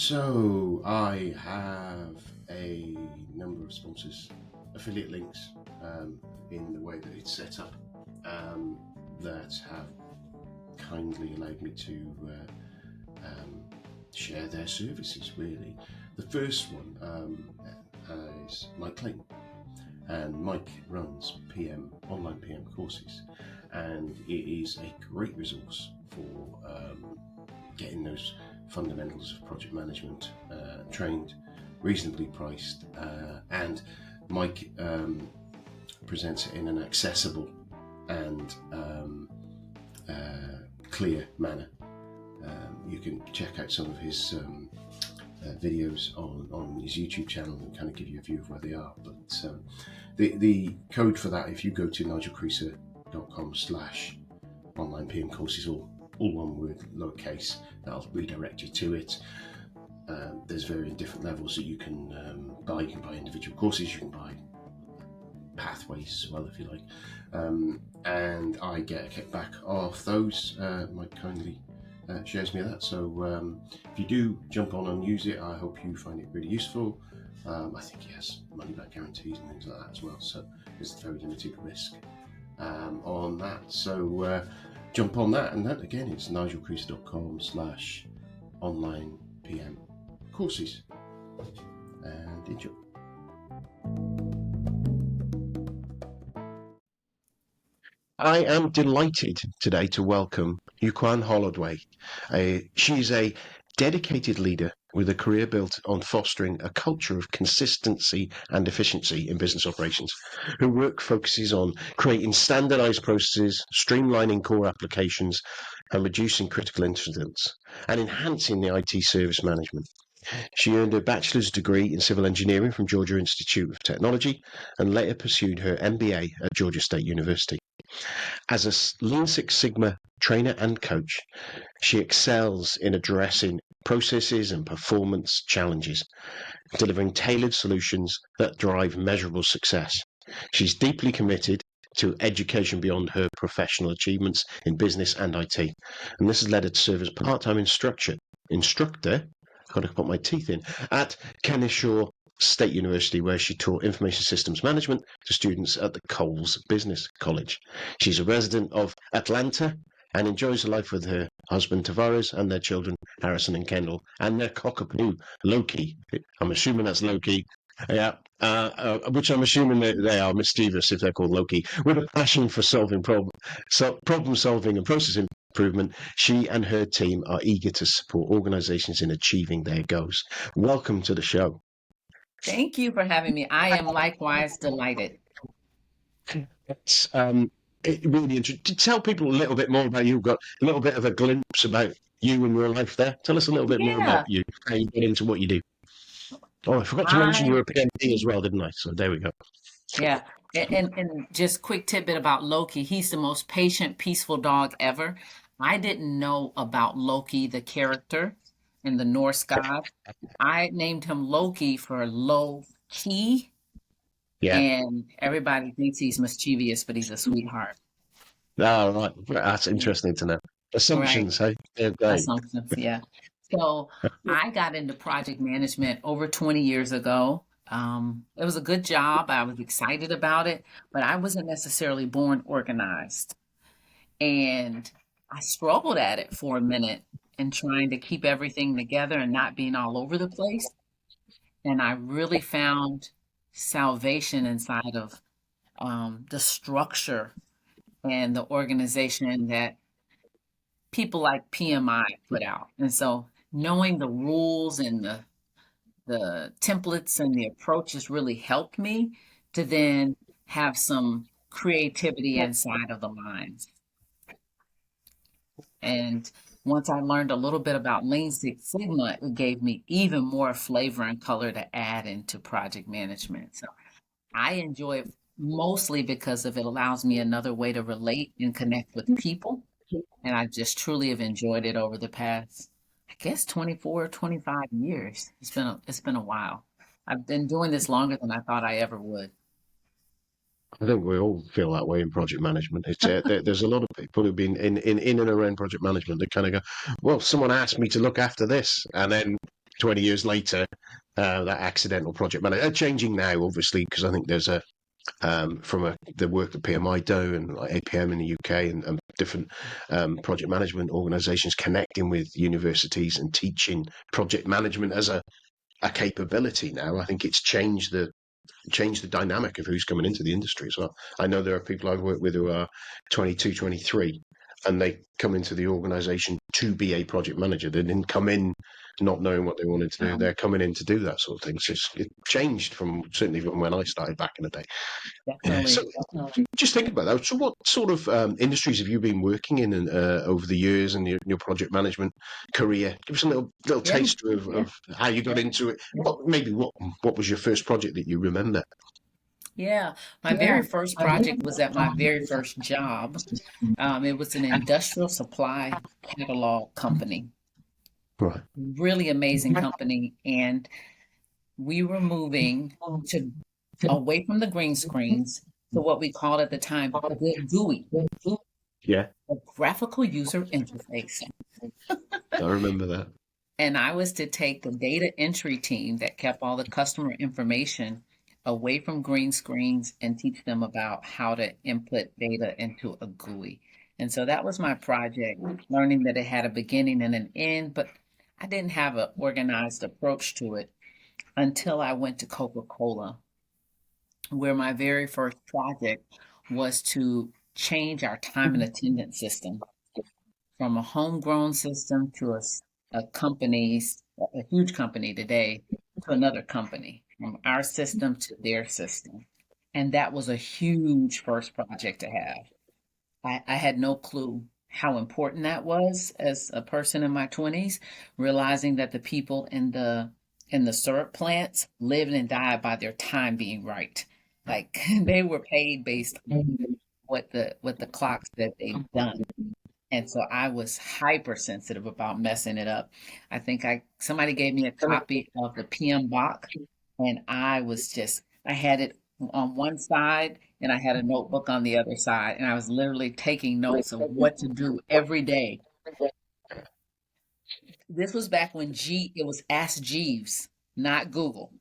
So I have a number of sponsors, affiliate links in the way that it's set up that have kindly allowed me to share their services, really. The first one is Mike Clayton, and Mike runs online PM courses, and it is a great resource for getting those fundamentals of project management trained, reasonably priced, and Mike presents it in an accessible and clear manner. You can check out some of his videos on his YouTube channel and kind of give you a view of where they are. But the code for that, if you go to nigelcreaser.com/online PM courses, all one word, lowercase, that'll redirect you to it. There's varying different levels that you can buy. You can buy individual courses, you can buy pathways as well, if you like. And I get a kickback off those. Mike kindly shares me that. So if you do jump on and use it, I hope you find it really useful. I think he has money back guarantees and things like that as well. So there's very limited risk on that. So jump on that, and that again is nigelcreaser.com/online PM courses, and enjoy. I am delighted today to welcome Yuquan Holloway. She's a dedicated leader with a career built on fostering a culture of consistency and efficiency in business operations. Her work focuses on creating standardized processes, streamlining core applications, and reducing critical incidents, and enhancing the IT service management. She earned a bachelor's degree in civil engineering from Georgia Institute of Technology and later pursued her MBA at Georgia State University. As a Lean Six Sigma trainer and coach, she excels in addressing processes and performance challenges, delivering tailored solutions that drive measurable success. She's deeply committed to education beyond her professional achievements in business and IT, and this has led her to serve as part-time instructor, got to put my teeth in, at Kennesaw State University, where she taught information systems management to students at the Coles Business College. She's a resident of Atlanta and enjoys life with her husband Tavares and their children Harrison and Kendall and their cockapoo Loki. I'm assuming that's Loki. Yeah, which I'm assuming they are mischievous if they're called Loki. With a passion for solving problem solving and process improvement, she and her team are eager to support organizations in achieving their goals. Welcome to the show. Thank you for having me. I am likewise delighted. It's really interesting. To tell people a little bit more about you, we've got a little bit of a glimpse about you and your life there. Tell us a little bit more about you, how you get into what you do. Oh, I forgot to mention you were a PhD as well, didn't I? So there we go. Yeah, and just quick tidbit about Loki. He's the most patient, peaceful dog ever. I didn't know about Loki, the character in the Norse god. I named him Loki for low key. Yeah. And everybody thinks he's mischievous, but he's a sweetheart. Oh, right. That's interesting to know. Assumptions, right. Hey? Assumptions, yeah. So I got into project management over 20 years ago. It was a good job. I was excited about it, but I wasn't necessarily born organized. And I struggled at it for a minute and trying to keep everything together and not being all over the place. And I really found salvation inside of the structure and the organization that people like PMI put out. And so knowing the rules and the templates and the approaches really helped me to then have some creativity inside of the lines. And once I learned a little bit about Lean Six Sigma, it gave me even more flavor and color to add into project management. So I enjoy it mostly because of it allows me another way to relate and connect with people. And I just truly have enjoyed it over the past, I guess, 24, 25 years. It's been a while. I've been doing this longer than I thought I ever would. I think we all feel that way in project management. It's there's a lot of people who've been in and around project management that kind of go, well, someone asked me to look after this, and then 20 years later, that accidental project manager. They're changing now, obviously, because I think there's the work that PMI do and like APM in the UK and different project management organizations connecting with universities and teaching project management as a capability now. I think it's changed the dynamic of who's coming into the industry as well. I know there are people I've worked with who are 22, 23, and they come into the organization to be a project manager. They didn't come in not knowing what they wanted to do. They're coming in to do that sort of thing. So it changed certainly from when I started back in the day. Yeah. So just think about that. So what sort of industries have you been working in over the years in your project management career? Give us a little taster of how you got into it. What was your first project that you remember? Yeah, my very first project was at my very first job. It was an industrial supply catalog company, Right. really amazing company. And we were moving to away from the green screens to what we called at the time the GUI, Yeah, a graphical user interface. I remember that. And I was to take the data entry team that kept all the customer information away from green screens and teach them about how to input data into a GUI. And so that was my project, learning that it had a beginning and an end, but I didn't have an organized approach to it until I went to Coca-Cola, where my very first project was to change our time and attendance system from a homegrown system to a company's, a huge company today, to another company, from our system to their system. And that was a huge first project to have. I had no clue how important that was as a person in my 20s, realizing that the people in the syrup plants lived and died by their time being right. Like they were paid based on what the clocks that they've done. And so I was hypersensitive about messing it up. I think somebody gave me a copy of the PM Bach, and I had it on one side and I had a notebook on the other side, and I was literally taking notes of what to do every day. This was back when it was Ask Jeeves, not Google.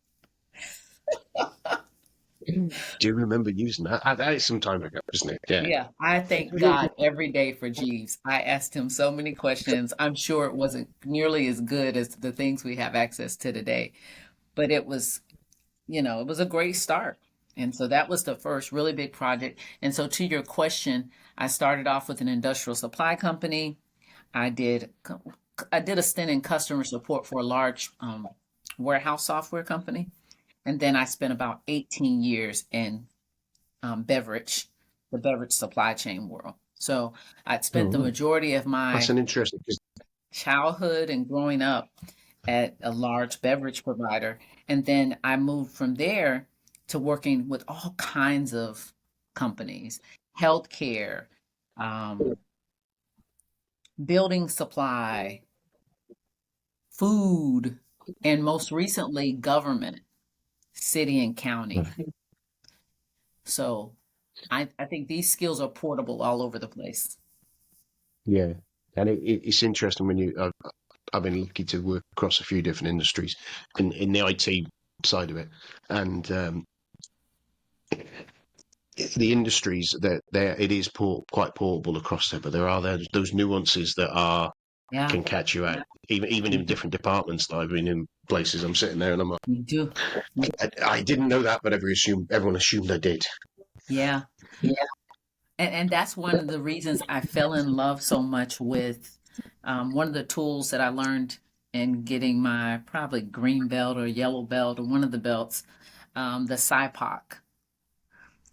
Do you remember using that? That is some time ago, isn't it? Yeah. Yeah, I thank God every day for Jeeves. I asked him so many questions. I'm sure it wasn't nearly as good as the things we have access to today, but it was, it was a great start. And so that was the first really big project. And so to your question, I started off with an industrial supply company. I did a stint in customer support for a large warehouse software company. And then I spent about 18 years in the beverage supply chain world. So I'd spent the majority of my That's an interesting. childhood and growing up at a large beverage provider. And then I moved from there to working with all kinds of companies, healthcare, building supply, food, and most recently, government, city and county. So I think these skills are portable all over the place. Yeah, and it's interesting when I've been lucky to work across a few different industries in the IT side of it, and the industries that it is quite portable across there, but there are those nuances that can catch you out, even in different departments. That I've been in places, I'm sitting there and I'm like, You do. I didn't know that, but everyone assumed I did. Yeah. And that's one of the reasons I fell in love so much with one of the tools that I learned in getting my probably green belt or yellow belt or one of the belts, the SIPOC,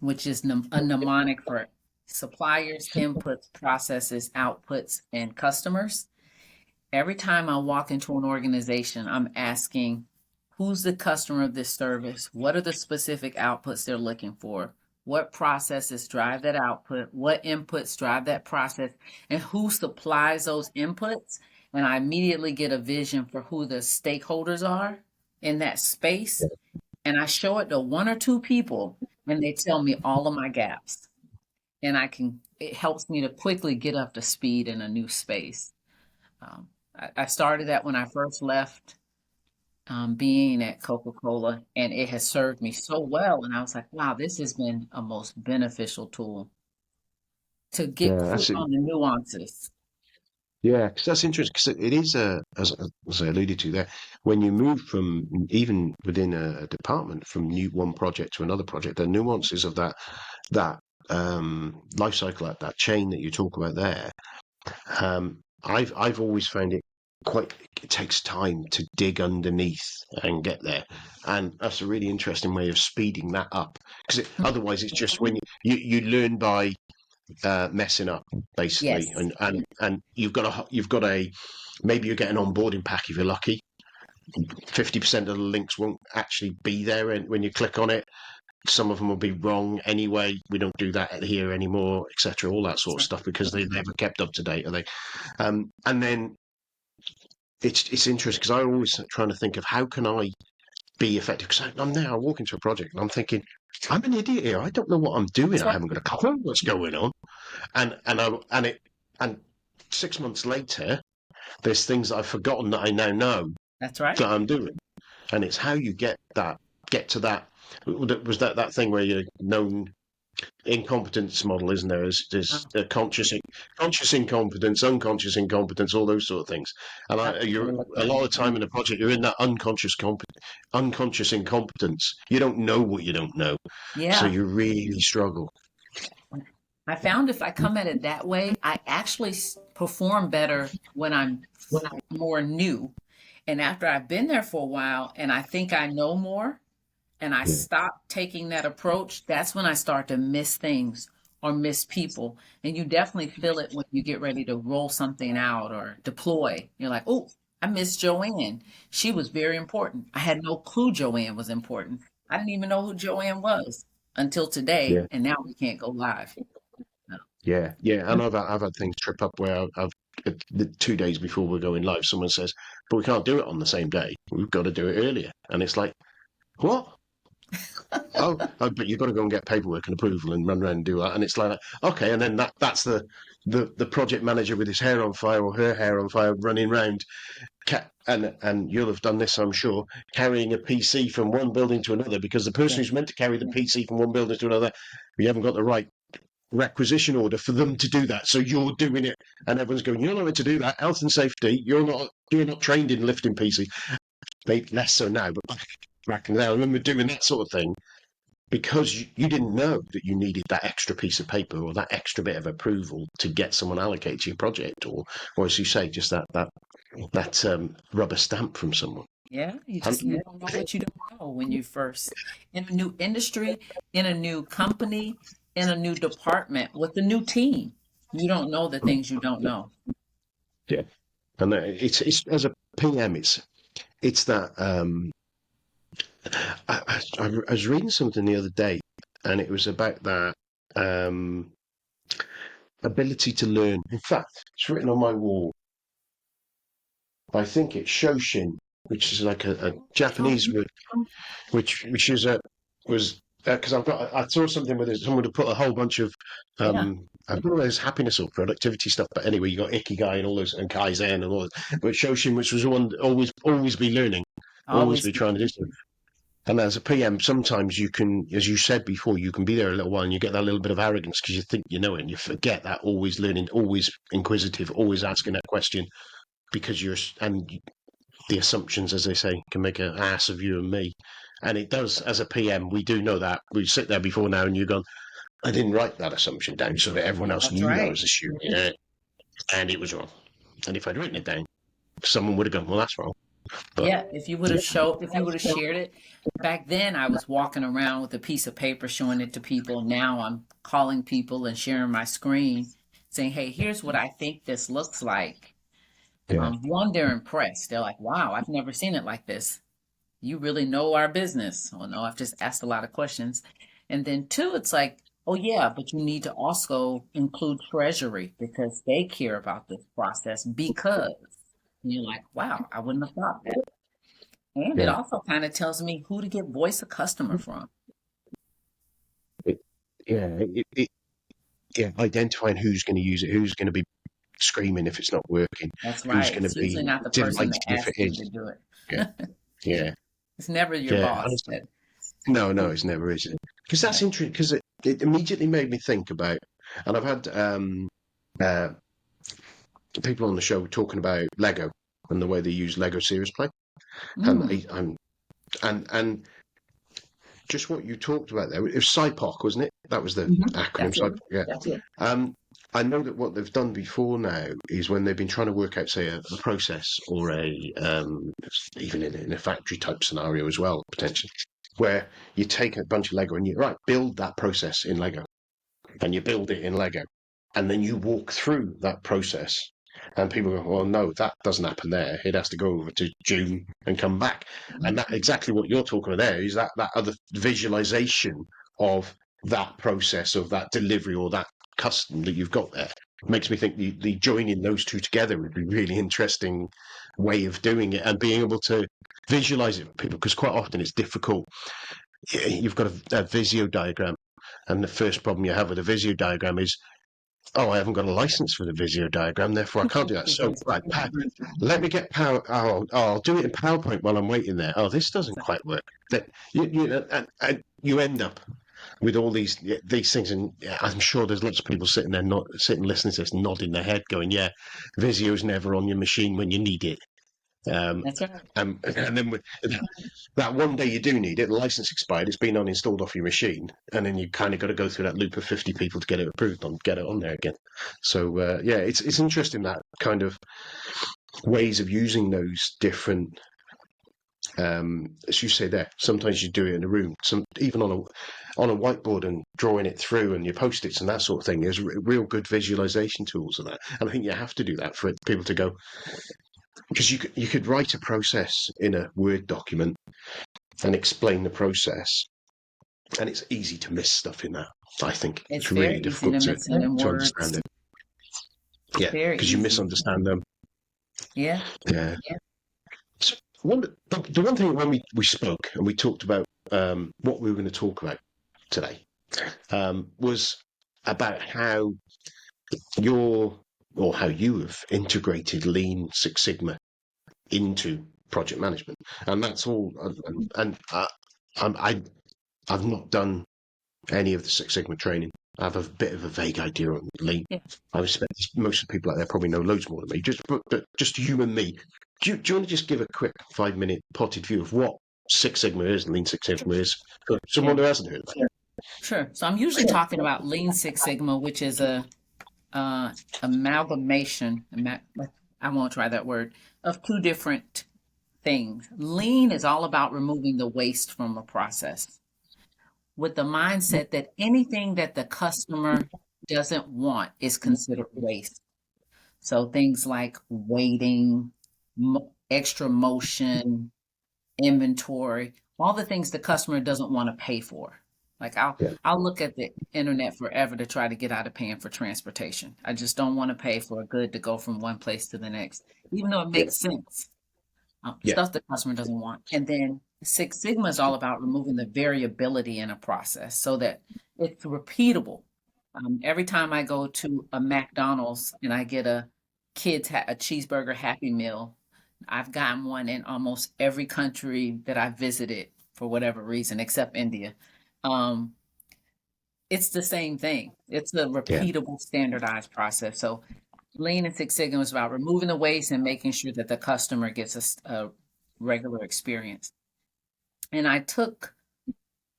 which is a mnemonic for suppliers, inputs, processes, outputs, and customers. Every time I walk into an organization, I'm asking, who's the customer of this service? What are the specific outputs they're looking for? What processes drive that output? What inputs drive that process? And who supplies those inputs? And I immediately get a vision for who the stakeholders are in that space. And I show it to one or two people, and they tell me all of my gaps. And it helps me to quickly get up to speed in a new space. I started that when I first left being at Coca-Cola, and it has served me so well. And I was like, wow, this has been a most beneficial tool to get Yeah, clear that's it. on the nuances. Yeah, because that's interesting. Because it is as I alluded to there, when you move from even within a department from one project to another project, the nuances of that life cycle, that chain that you talk about there. I've always found it quite. It takes time to dig underneath and get there, and that's a really interesting way of speeding that up. Because otherwise, it's just when you learn by messing up basically, Yes, and you've got a maybe you get an onboarding pack if you're lucky. 50% of the links won't actually be there when you click on it. Some of them will be wrong anyway. We don't do that here anymore, etc. All that that's sort of right. stuff because they never kept up to date, are they? And then it's interesting because I always trying to think of how can I be effective because I'm there. I walk into a project and I'm thinking I'm an idiot here. I don't know what I'm doing. That's I right. haven't got a clue what's going on. And 6 months later, there's things that I've forgotten that I now know That's right. that I'm doing, and it's how you get to that. Was that thing where you're known incompetence model, isn't there? There's Oh, a conscious incompetence, unconscious incompetence, all those sort of things. And I have to you're look a that lot up. of time in the project, you're in that unconscious incompetence. You don't know what you don't know, so Yeah. you really struggle. I found if I come at it that way, I actually perform better when I'm more new. And after I've been there for a while and I think I know more and I Yeah, stop taking that approach, that's when I start to miss things or miss people. And you definitely feel it when you get ready to roll something out or deploy. You're like, oh, I missed Joanne. She was very important. I had no clue Joanne was important. I didn't even know who Joanne was until today. yeah, And now we can't go live. yeah. And I've had things trip up where the 2 days before we're going live, someone says, "But we can't do it on the same day. We've got to do it earlier." And it's like, what? Oh, but you've got to go and get paperwork and approval and run around and do that. And it's like, okay, and then that's the project manager with his hair on fire or her hair on fire running around, and you'll have done this, I'm sure, carrying a PC from one building to another because the person who's Yes. meant to carry the PC from one building to another, we haven't got the right requisition order for them to do that. So you're doing it, and everyone's going, "You're not meant to do that. Health and safety. You're not trained in lifting PC." Maybe less so now, but back in the day, I remember doing that sort of thing because you didn't know that you needed that extra piece of paper or that extra bit of approval to get someone allocated to your project, or as you say, just that rubber stamp from someone. Yeah, you And just you don't know what you don't know when you first in a new industry, in a new company, in a new department with a new team. You don't know the things you don't know. yeah, and it's as a PM, it's that I was reading something the other day, and it was about that um, ability to learn. In fact, it's written on my wall. I think it's Shoshin, which is like a Japanese word, which is a was because I saw something where someone had put a whole bunch of Yeah, I don't know if it's happiness or productivity stuff, but anyway, you got Ikigai and all those and Kaizen and all that. But Shoshin, which was one always be learning, always always be be. trying to do something. And as a PM, sometimes you can, as you said before, you can be there a little while and you get that little bit of arrogance because you think you know it and you forget that always learning, always inquisitive, always asking that question because and the assumptions, as they say, can make an ass of you and me. And it does, as a PM, we do know that. We sit there before now and you've gone, I didn't write that assumption down so that everyone else That's knew that I right. was assuming it. And it was wrong. And if I'd written it down, someone would have gone, well, that's wrong. But Yeah, if you would have shared it. Back then I was walking around with a piece of paper showing it to people. Now I'm calling people and sharing my screen saying, "Hey, here's what I think this looks like." yeah, One, they're impressed. They're like, "Wow, I've never seen it like this. You really know our business." Oh no, I've just asked a lot of questions. And then two, it's like, oh yeah, but you need to also include treasury because they care about this process because and you're like, wow, I wouldn't have thought that. And it yeah. also kind of tells me who to get voice of customer from. It, yeah, identifying who's going to use it, who's going to be screaming if it's not working, That's who's right. going to It's be usually not the person delighted that if it asked you is. to do Yeah, it. Yeah. It's never your Yeah. boss. That, No, it's never, is it? Because yeah. that's interesting. Because it immediately made me think about, and I've had uh, people on the show talking about Lego and the way they use Lego Serious Play, and Mm, and just what you talked about there. It was SIPOC, wasn't it? That was the acronym that's it. SIPOC. Yeah. That's it. I know that what they've done before now is when they've been trying to work out, say, a process or even in a factory type scenario as well, potentially, where you take a bunch of Lego and you build that process in Lego, and you build it in Lego, and then you walk through that process, and people go, "Well, no, that doesn't happen there. It has to go over to June and come back." And that exactly what you're talking about there is that other visualization of that process of that delivery or that custom that you've got there. Makes me think the joining those two together would be a really interesting way of doing it and being able to visualize it for people, because quite often it's difficult. You've got a Visio diagram, and the first problem you have with a Visio diagram is, oh, I haven't got a license for the Visio diagram, therefore I can't do that. So, right, let me get Power. I'll do it in PowerPoint while I'm waiting there. Oh, this doesn't quite work. That and you end up with all these things, and I'm sure there's lots of people sitting there, not sitting listening to this, nodding their head, going, "Yeah, Visio's never on your machine when you need it." That's right. And then that one day you do need it, the license expired, it's been uninstalled off your machine, and then you kind of got to go through that loop of 50 people to get it approved and get it on there again. So yeah, it's interesting, that kind of ways of using those different. As you say there, sometimes you do it in a room, even on a whiteboard and drawing it through, and your post-its and that sort of thing. There's real good visualization tools of that, and I think you have to do that for people to go, because you could write a process in a Word document and explain the process, and it's easy to miss stuff in that. I think It's it's really very easy to difficult miss it in to understand words. it. Yeah, Very because you easy. misunderstand them. Yeah. Yeah. So the one thing when we spoke and we talked about what we were going to talk about today was about how how you have integrated Lean Six Sigma into project management, and that's all. I I've not done any of the Six Sigma training. I have a bit of a vague idea on Lean. Yeah. I respect most of the people out there probably know loads more than me. But just you and me. Do you want to just give a quick 5-minute potted view of what Six Sigma is and Lean Six Sigma is for Yeah. someone who hasn't heard of it? Sure. So I'm usually talking about Lean Six Sigma, which is a amalgamation. I won't try that word, of two different things. Lean is all about removing the waste from a process, with the mindset that anything that the customer doesn't want is considered waste. So things like waiting, extra motion, inventory, all the things the customer doesn't want to pay for. Like Yeah, I'll look at the internet forever to try to get out of paying for transportation. I just don't want to pay for a good to go from one place to the next, even though it yeah, makes sense. yeah, Stuff the customer doesn't want. And then Six Sigma is all about removing the variability in a process so that it's repeatable. Every time I go to a McDonald's and I get a a cheeseburger Happy Meal, I've gotten one in almost every country that I visited for whatever reason, except India. Um, it's the same thing. It's a yeah, repeatable, standardized process. So Lean and Six Sigma is about removing the waste and making sure that the customer gets a regular experience. And I took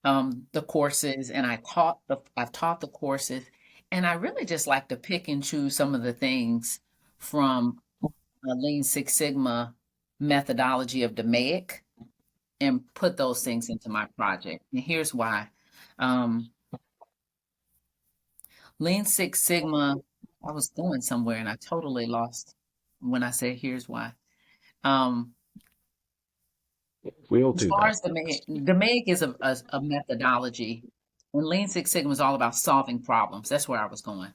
the courses and I've taught the courses, and I really just like to pick and choose some of the things from a Lean Six Sigma methodology of DMAIC and put those things into my project. And here's why. Um, Lean Six Sigma, I was going somewhere and I totally lost when I said here's why. Um, we all as do far that. as the MEG is a methodology, and Lean Six Sigma is all about solving problems. That's where I was going.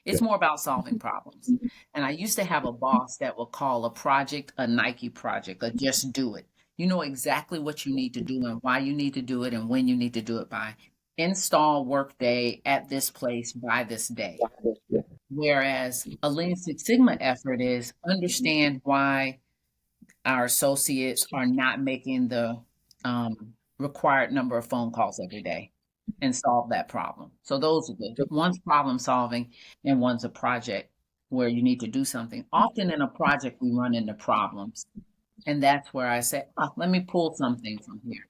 Yeah, It's more about solving problems. And I used to have a boss that would call a project a Nike project, a just do it. You know exactly what you need to do and why you need to do it and when you need to do it by. Install Workday at this place by this day. Whereas a Lean Six Sigma effort is understand why our associates are not making the required number of phone calls every day and solve that problem. So those are the one's problem solving and one's a project where you need to do something. Often in a project, we run into problems. And that's where I say, oh, let me pull something from here.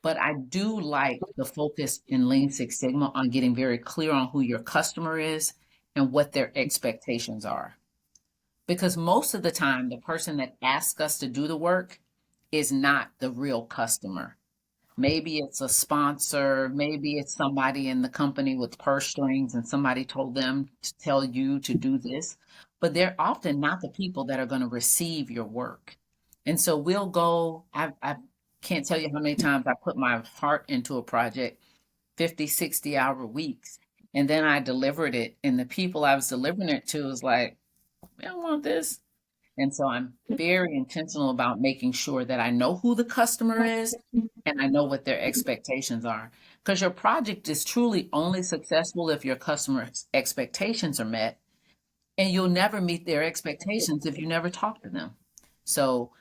But I do like the focus in Lean Six Sigma on getting very clear on who your customer is and what their expectations are. Because most of the time, the person that asks us to do the work is not the real customer. Maybe it's a sponsor, maybe it's somebody in the company with purse strings and somebody told them to tell you to do this, but they're often not the people that are going to receive your work. And so we'll go, I can't tell you how many times I put my heart into a project, 50, 60-hour weeks, and then I delivered it. And the people I was delivering it to was like, I don't want this. And so I'm very intentional about making sure that I know who the customer is and I know what their expectations are. Because your project is truly only successful if your customer's expectations are met, and you'll never meet their expectations if you never talk to them. So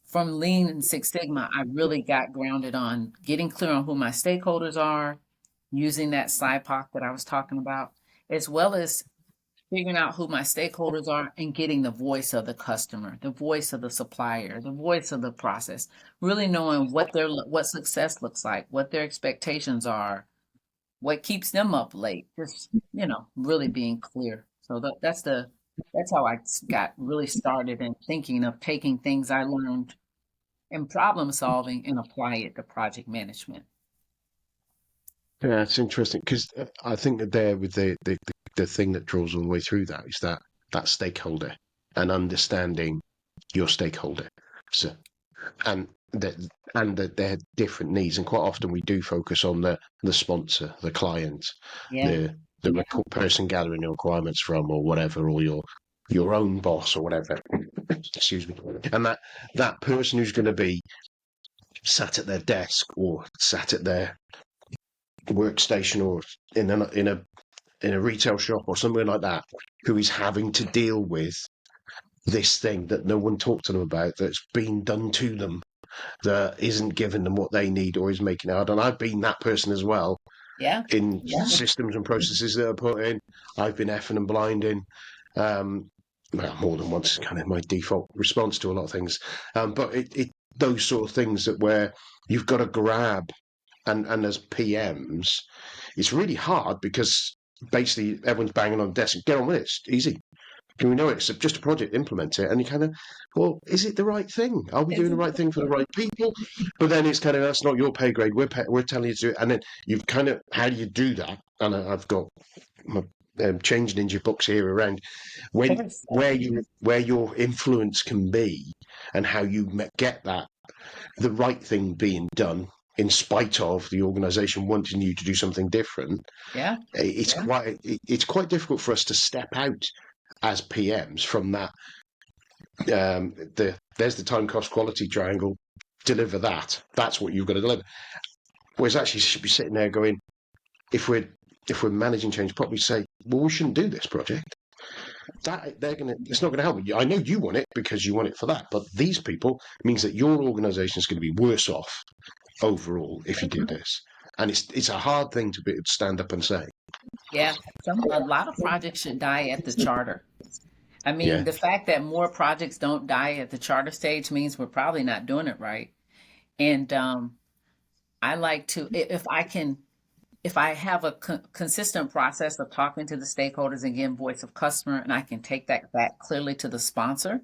from Lean and Six Sigma, I really got grounded on getting clear on who my stakeholders are, using that SIPOC that I was talking about, as well as figuring out who my stakeholders are and getting the voice of the customer, the voice of the supplier, the voice of the process, really knowing what success looks like, what their expectations are, what keeps them up late, just, really being clear. So that's how I got really started in thinking of taking things I learned in problem solving and apply it to project management. Yeah, it's interesting because I think that there with the thing that draws all the way through that is that stakeholder and understanding your stakeholder. So and that they're different needs, and quite often we do focus on the sponsor, the client, Yeah. the person gathering your requirements from, or whatever, or your own boss or whatever. Excuse me. And that person who's going to be sat at their desk or sat at their workstation or in a retail shop or something like that, who is having to deal with this thing that no one talked to them about, that's been done to them, that isn't giving them what they need or is making it hard. And I've been that person as well Yeah. in systems and processes that are put in. I've been effing and blinding. Well, more than once, kind of my default response to a lot of things. But those sort of things that where you've got to grab, and as PMs, it's really hard because basically everyone's banging on the desk. Get on with it. It's easy. Can we know it's just a project? Implement it, and you kind of, well, is it the right thing? Are we doing the right thing for the right people? But then it's kind of, that's not your pay grade. We're telling you to do it, and then you've kind of, how do you do that? And I've got my change ninja books here around where your influence can be, and how you get that the right thing being done in spite of the organization wanting you to do something different. Yeah. It's quite difficult for us to step out as PMs from that. There's the time cost quality triangle. Deliver that. That's what you've got to deliver. Whereas actually, you should be sitting there going, if we're managing change properly, say, well, we shouldn't do this project. It's not gonna help you. I know you want it because you want it for that, but these people means that your organization is going to be worse off overall if you do this. And it's a hard thing to stand up and say. Yeah. A lot of projects should die at the charter. I mean, Yeah, the fact that more projects don't die at the charter stage means we're probably not doing it right. And I like to, if I have a consistent process of talking to the stakeholders and getting voice of customer, and I can take that back clearly to the sponsor,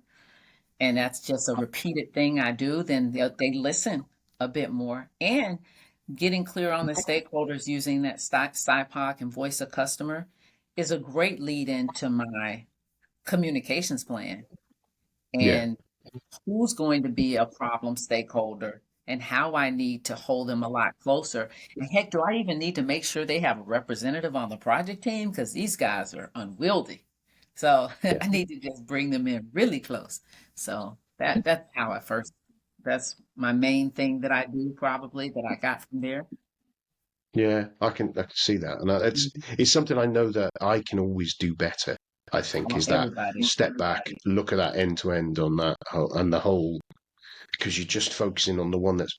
and that's just a repeated thing I do, then they listen a bit more. And getting clear on the stakeholders using that SIPOC and voice of customer is a great lead into my communications plan yeah, and who's going to be a problem stakeholder and how I need to hold them a lot closer. And heck, do I even need to make sure they have a representative on the project team? Because these guys are unwieldy. So yeah. I need to just bring them in really close. So that's how that's my main thing that I do probably that I got from there. Yeah, I can see that, and it's something I know that I can always do better I think, is that Everybody. step back, look at that end to end on that and the whole, because you're just focusing on the one that's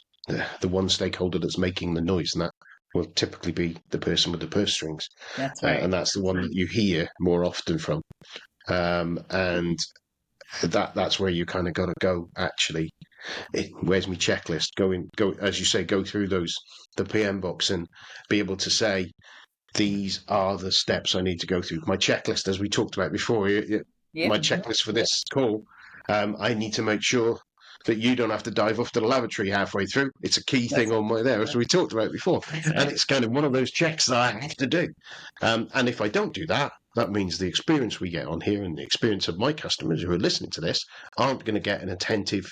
the one stakeholder that's making the noise, and that will typically be the person with the purse strings, That's right. and that's the one that you hear more often from. And that's where you kind of got to go. Actually, where's my checklist? Go as you say, go through the PM box and be able to say, these are the steps I need to go through. My checklist, as we talked about before, Yeah, my checklist for this call, I need to make sure that you don't have to dive off to the lavatory halfway through. It's a key that's thing on my there, as we talked about before. And it's kind of one of those checks that I have to do. And if I don't do that, that means the experience we get on here and the experience of my customers who are listening to this aren't going to get an attentive,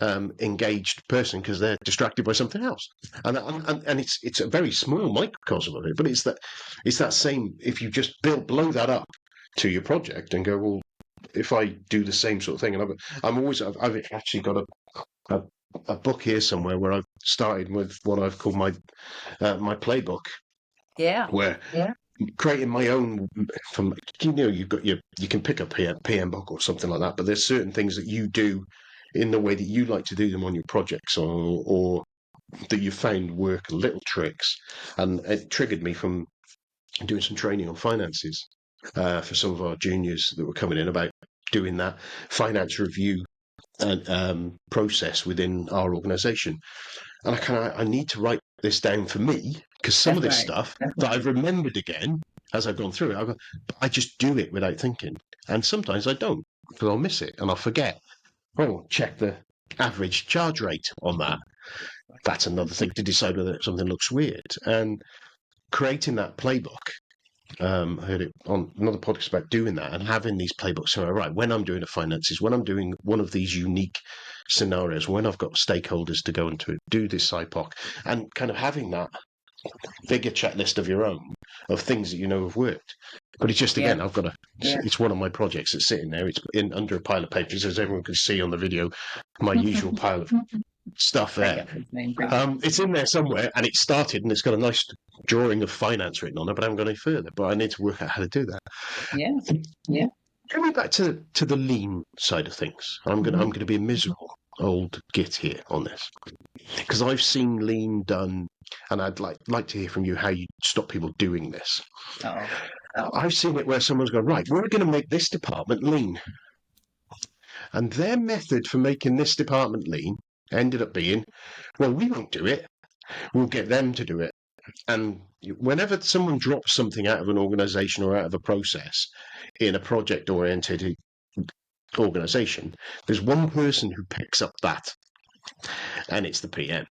engaged person because they're distracted by something else. And it's a very small microcosm of it, but it's that same. If you just blow that up to your project and go, well, if I do the same sort of thing, and I've actually got a book here somewhere where I've started with what I've called my playbook, yeah, where creating my own from you've got you can pick a PM book or something like that, but there's certain things that you do in the way that you like to do them on your projects, or that you found work, little tricks, and it triggered me from doing some training on finances for some of our juniors that were coming in about doing that finance review and process within our organisation. And I need to write this down for me, because some of that's this right. stuff that I've remembered again as I've gone through it, I just do it without thinking, and sometimes I don't, because I'll miss it and I'll forget. Oh, check the average charge rate on that. That's another thing to decide whether something looks weird. And creating that playbook, I heard it on another podcast about doing that and having these playbooks. So, all right, when I'm doing the finances, when I'm doing one of these unique scenarios, when I've got stakeholders to go into do this SIPOC, and kind of having that bigger checklist of your own of things that you know have worked. But it's just, Yeah, again, I've got to, it's one of my projects that's sitting there. It's in under a pile of papers, as everyone can see on the video, my usual pile of stuff I there. got the same thing. It's in there somewhere, and it started, and it's got a nice drawing of finance written on it, but I haven't gone any further. But I need to work out how to do that. Yeah, Coming back to the lean side of things, I'm gonna be a miserable old git here on this, because I've seen lean done, and I'd like to hear from you how you stop people doing this. oh, I've seen it where someone's gone, right, we're going to make this department lean, and their method for making this department lean ended up being, well, we won't do it, we'll get them to do it. And whenever someone drops something out of an organization or out of a process in a project oriented organization, there's one person who picks up that, and it's the PM.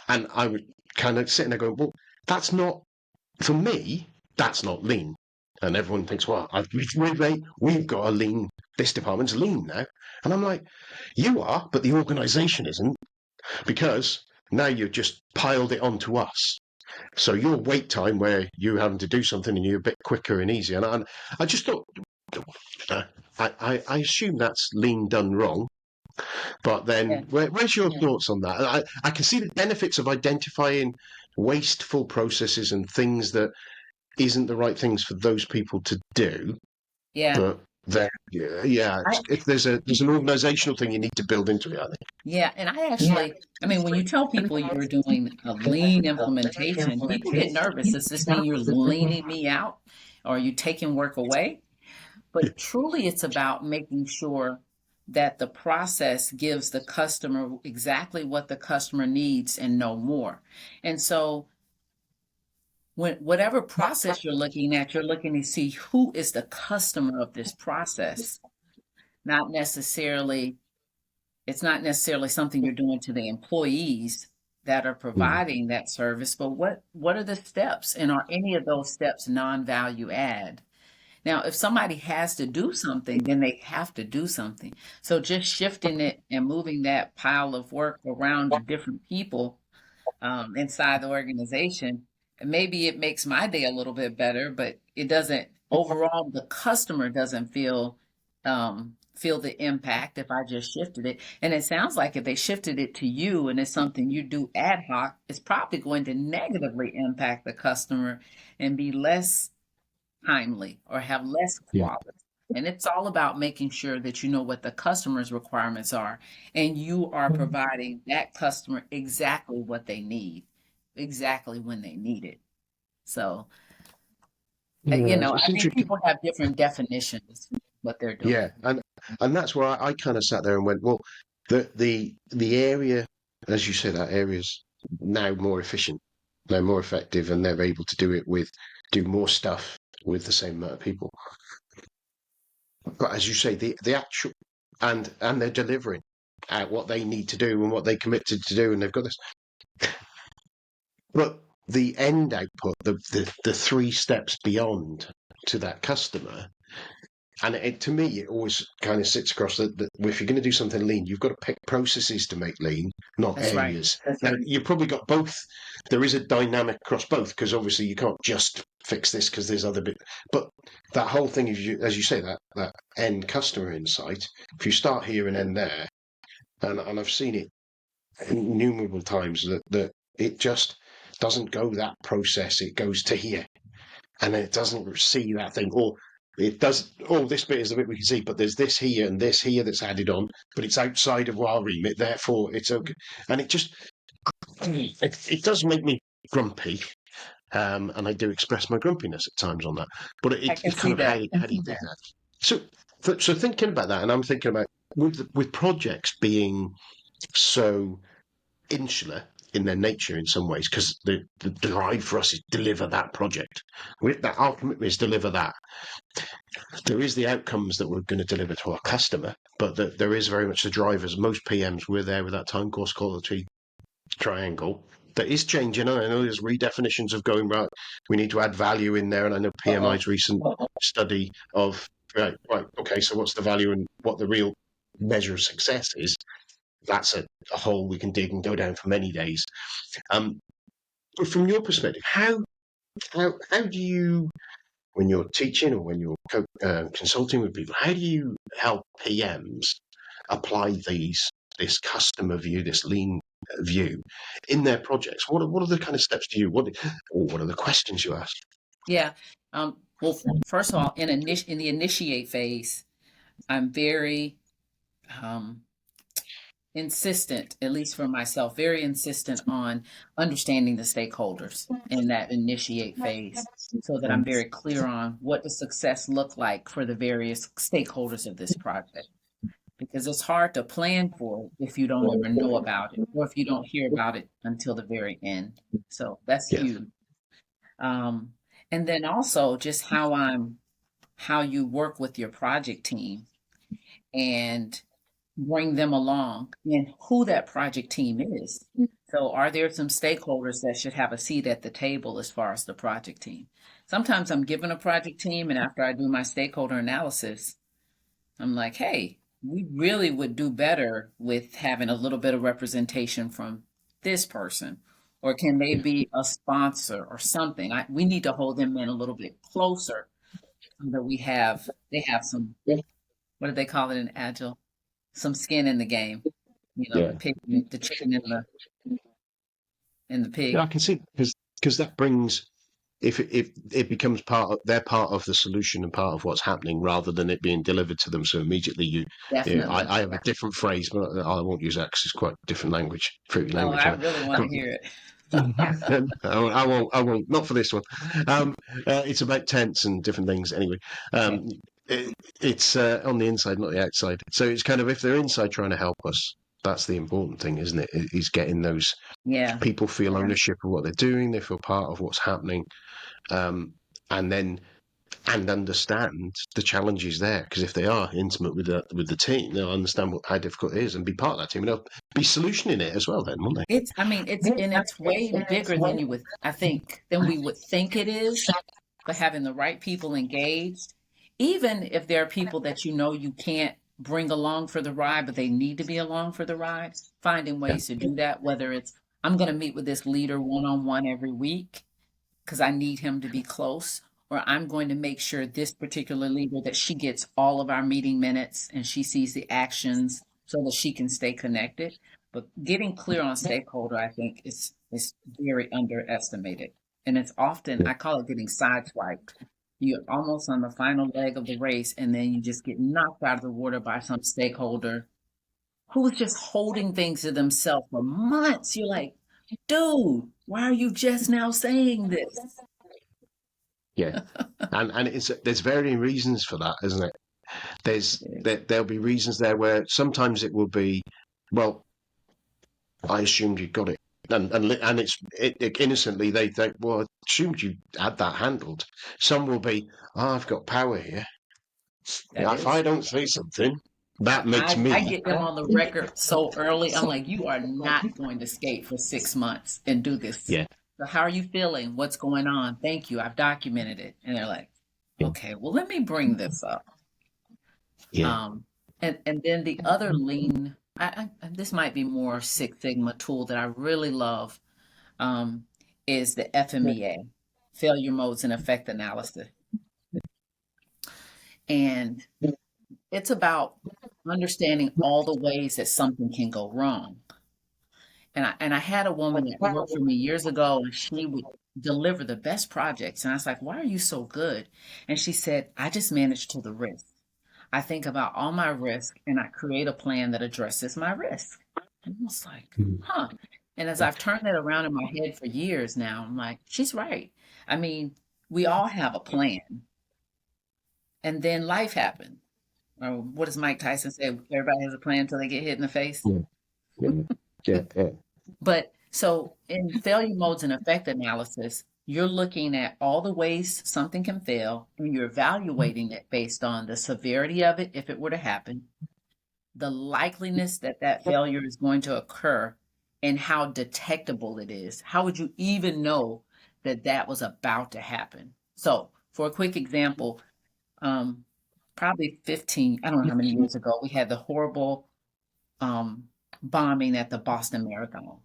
And I would kind of sitting there going, well, that's not, for me, that's not lean. And everyone thinks, well, we've got a lean, this department's lean now. And I'm like, you are, but the organization isn't, because now you've just piled it onto us. So your wait time where you're having to do something and you're a bit quicker and easier. And I just thought, I assume that's lean done wrong. But then, where's your thoughts on that? I can see the benefits of identifying wasteful processes and things that isn't the right things for those people to do. yeah. But then, if there's an organizational thing you need to build into it, I think. Yeah, and I mean, when you tell people you're doing a lean implementation, people get nervous. Does this mean you're leaning me out, or are you taking work away? But truly, it's about making sure that the process gives the customer exactly what the customer needs and no more. And so, whatever process you're looking at, you're looking to see who is the customer of this process, not necessarily it's not necessarily something you're doing to the employees that are providing that service, but what are the steps, and are any of those steps non-value add? Now, if somebody has to do something, then they have to do something. So just shifting it and moving that pile of work around to different people inside the organization, maybe it makes my day a little bit better, but it doesn't overall. The customer doesn't feel the impact if I just shifted it. And it sounds like if they shifted it to you and it's something you do ad hoc, it's probably going to negatively impact the customer and be less timely or have less Yeah. quality. And it's all about making sure that you know what the customer's requirements are and you are providing that customer exactly what they need, exactly when they need it. So, Yeah, I it's think interesting. people have different definitions what they're Yeah, doing. and that's where I kind of sat there and went, well, the area, as you say, that area's now more efficient, now more effective, and they're able to do more stuff with the same amount of people. But as you say, the actual and they're delivering at what they need to do and what they committed to do, and they've got this. But the end output, the three steps beyond to that customer. And to me, it always kind of sits across that if you're going to do something lean, you've got to pick processes to make lean, not That's right. areas. Now, you've probably got both. There is a dynamic across both because obviously you can't just fix this because there's other bit. But that whole thing, as you say, that end customer insight, if you start here and end there, and I've seen it innumerable times that it just doesn't go that process. It goes to here and then it doesn't see that thing, or it does. Oh, this bit is the bit we can see, but there's this here and this here that's added on, but it's outside of our remit, therefore it's okay. And it does make me grumpy, and I do express my grumpiness at times on that. But I can it's kind see of that. how do you do that? So so thinking about that, and I'm thinking about with projects being so insular in their nature in some ways because the drive for us is deliver that project. That our commitment is deliver that. There is the outcomes that we're going to deliver to our customer, but there is very much the drivers. Most PMs were there with that time cost quality triangle that is changing. I know there's redefinitions of going right. We need to add value in there, and I know Uh-oh. PMI's recent study of right, okay, so what's the value and what the real measure of success is. That's a hole we can dig and go down for many days. But from your perspective, how do you, when you're teaching or when you're consulting with people, how do you help PMs apply this customer view, this lean view, in their projects? What are the kind of steps do you what are the questions you ask? Yeah. Well, first of all, in the initiate phase, I'm very um, insistent, at least for myself, very insistent on understanding the stakeholders in that initiate phase so that I'm very clear on what does success look like for the various stakeholders of this project. Because it's hard to plan for it if you don't ever know about it or if you don't hear about it until the very end. So that's Yeah, huge. Um, and then also just how you work with your project team and bring them along and who that project team is. So are there some stakeholders that should have a seat at the table as far as the project team? Sometimes I'm given a project team and after I do my stakeholder analysis, I'm like, hey, we really would do better with having a little bit of representation from this person. Or can they yeah, be a sponsor or something? We need to hold them in a little bit closer so that they have some, what do they call it in Agile? Some skin in the game. yeah. The chicken and the Yeah, I pig. can see because that brings if it becomes they're part of the solution and part of what's happening rather than it being delivered to them. So immediately Definitely. I have a different phrase, but I won't use that because it's quite different language, fruity Oh, language. I really want to hear it. I won't, not for this one. It's about tense and different things. Anyway, Okay. um, it's on the inside, not the outside. So it's kind of if they're inside trying to help us, that's the important thing, isn't it? Is getting those Yeah. people feel ownership of what they're doing, they feel part of what's happening, um, and then and understand the challenges there. Because if they are intimate with the team, they'll understand how difficult it is and be part of that team, and they'll be solutioning it as well. Then, won't they? It's way bigger than than we would think it is, but having the right people engaged, even if there are people that you can't bring along for the ride, but they need to be along for the ride, finding Yeah, ways to do that, whether it's I'm going to meet with this leader one on one every week because I need him to be close, or I'm going to make sure this particular leader that she gets all of our meeting minutes and she sees the actions so that she can stay connected. But getting clear on stakeholder, I think, is very underestimated. And it's often yeah, I call it getting sideswiped You're almost on the final leg of the race, and then you just get knocked out of the water by some stakeholder who was just holding things to themselves for months. You're like, dude, why are you just now saying this? Yeah. And there's varying reasons for that, isn't it? There'll be reasons there where sometimes it will be, well, I assumed you got it. And innocently they think, well, I assumed you had that handled. Some will be, I've got power here. If I don't say something, that makes I me. get them on the record so early. I'm like, you are not going to skate for 6 months and do this. Yeah. So how are you feeling? What's going on? Thank you. I've documented it. And they're like, okay, well, let me bring this up. Yeah. And then the other lean, this might be more Six Sigma tool that I really love, is the FMEA, failure modes and effect analysis. And it's about understanding all the ways that something can go wrong. And I had a woman that worked for me years ago, and she would deliver the best projects. And I was like, why are you so good? And she said, I just manage to the risk. I think about all my risk and I create a plan that addresses my risk. And I was like, huh. And as I've turned that around in my head for years now, I'm like, she's right. I mean, we all have a plan. And then life happened. Or what does Mike Tyson say? Everybody has a plan until they get hit in the face. Yeah. But so in failure modes and effect analysis, you're looking at all the ways something can fail and you're evaluating it based on the severity of it if it were to happen, the likeliness that that failure is going to occur, and how detectable it is. How would you even know that that was about to happen? So, for a quick example, probably 15, I don't know how many years ago, we had the horrible bombing at the Boston Marathon.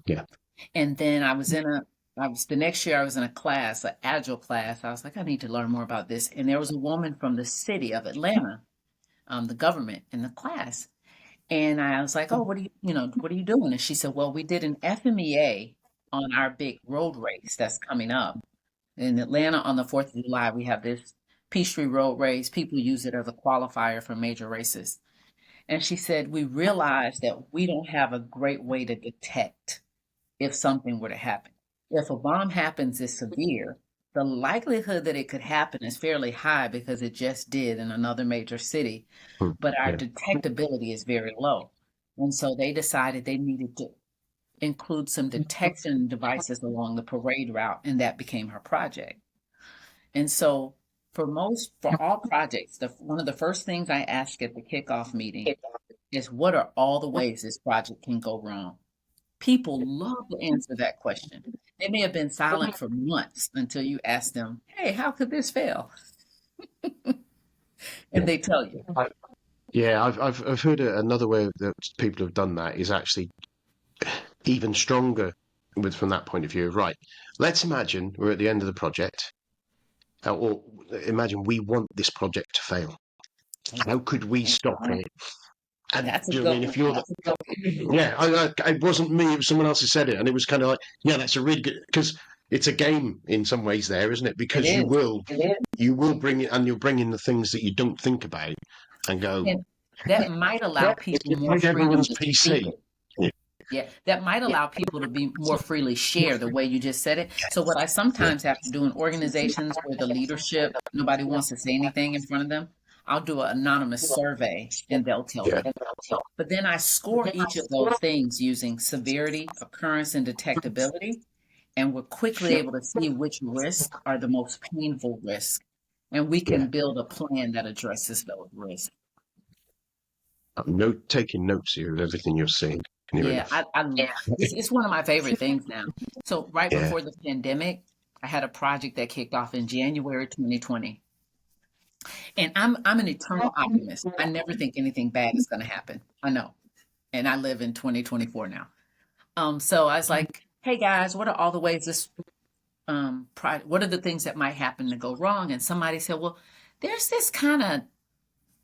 Yeah. And then the next year I was in a class, an agile class. I was like, I need to learn more about this. And there was a woman from the city of Atlanta, the government, in the class. And I was like, oh, what are you doing? And she said, well, we did an FMEA on our big road race that's coming up. In Atlanta on the 4th of July, we have this Peachtree Road Race. People use it as a qualifier for major races. And she said, we realized that we don't have a great way to detect if something were to happen. If a bomb happens is severe, the likelihood that it could happen is fairly high because it just did in another major city, but our detectability is very low. And so they decided they needed to include some detection devices along the parade route, and that became her project. And so for all projects, one of the first things I ask at the kickoff meeting is, what are all the ways this project can go wrong? People love to answer that question. They may have been silent for months until you ask them, hey, how could this fail? And they tell you. I've heard another way that people have done that is actually even stronger from that point of view. Right, let's imagine we're at the end of the project, or imagine we want this project to fail. How could we stop it? And That's a do you good know what I mean? If you're it wasn't me, it was someone else who said it, and it was kind of like, yeah, that's a really good, because it's a game in some ways there, isn't it? Because you will bring it, and you'll bring in the things that you don't think about and go. And that might allow people more freedom to PC. Yeah, that might allow people to be more freely share the way you just said it. So what I sometimes have to do in organizations where the leadership, nobody wants to say anything in front of them, I'll do an anonymous survey and they'll tell me. But then I score each of those things using severity, occurrence, and detectability. And we're quickly able to see which risks are the most painful risks. And we can build a plan that addresses those risks. Taking notes here of everything you're saying. It's one of my favorite things now. So right before the pandemic, I had a project that kicked off in January 2020. And I'm an eternal optimist. I never think anything bad is going to happen. I know. And I live in 2024 now. So I was like, hey guys, what are all the ways this what are the things that might happen to go wrong? And somebody said, well, there's this kind of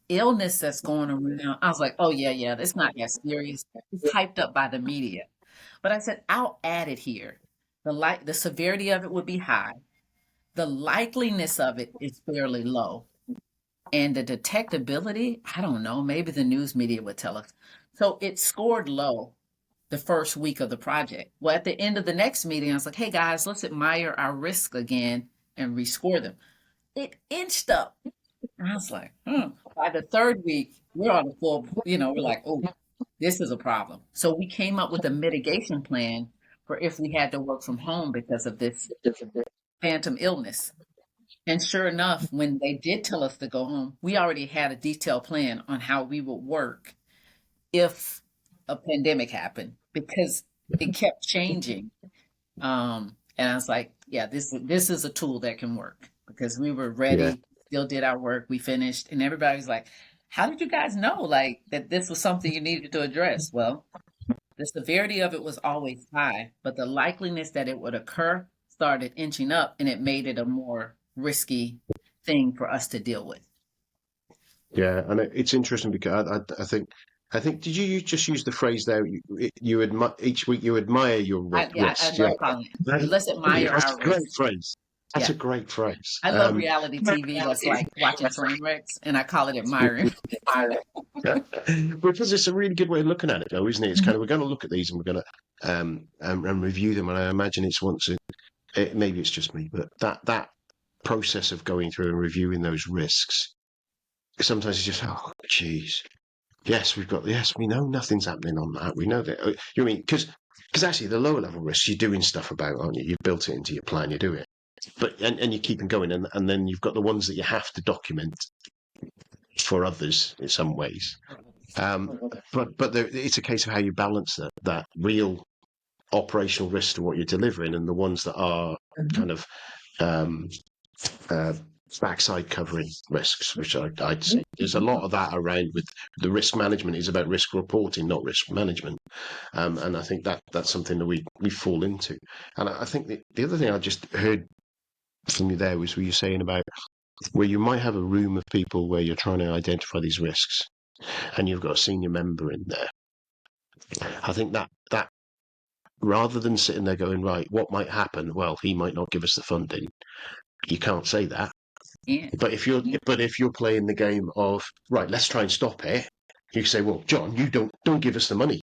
illness that's going around. I was like, oh yeah, it's not that serious. It's hyped up by the media. But I said, I'll add it here. The severity of it would be high. the likeliness of it is fairly low. And the detectability, I don't know, maybe the news media would tell us. So it scored low the first week of the project. Well, at the end of the next meeting, I was like, hey guys, let's admire our risk again and rescore them. It inched up. And I was like, By the third week, we're on the full, we're like, oh, this is a problem. So we came up with a mitigation plan for if we had to work from home because of this phantom illness. And sure enough, when they did tell us to go home, we already had a detailed plan on how we would work if a pandemic happened because it kept changing. And I was like, yeah, this is a tool that can work because we were Yeah. ready, still did our work, we finished, and everybody was like, how did you guys know like that this was something you needed to address? Well, the severity of it was always high, but the likeliness that it would occur started inching up and it made it a more risky thing for us to deal with. Yeah, and it's interesting because I think did you just use the phrase there? You admire each week. You admire your I risks. Yeah, love calling it. that's Let's admire that's our a great risks. phrase. That's Yeah. a great phrase. I love reality TV that's like watching train wrecks, and I call it admiring. Because it's a really good way of looking at it, though, isn't it? It's kind of we're going to look at these and we're going to and review them. And I imagine it's once maybe it's just me, but that process of going through and reviewing those risks sometimes it's just geez. Yes, we know nothing's happening on that. We know that. You mean, because actually the lower level risks you're doing stuff about, aren't you? You've built it into your plan, you do it. But, and you keep them going. And then you've got the ones that you have to document for others in some ways. But it's a case of how you balance that real operational risk to what you're delivering and the ones that are kind of, backside covering risks, which I'd say there's a lot of that around with the risk management is about risk reporting, not risk management. And I think that's something that we fall into. And I think the other thing I just heard from you there was where you're saying about where you might have a room of people where you're trying to identify these risks and you've got a senior member in there. I think that rather than sitting there going, right, what might happen? Well, he might not give us the funding. You can't say that. Yeah. But if you're playing the game of right, let's try and stop it, you say, well, John, you don't give us the money,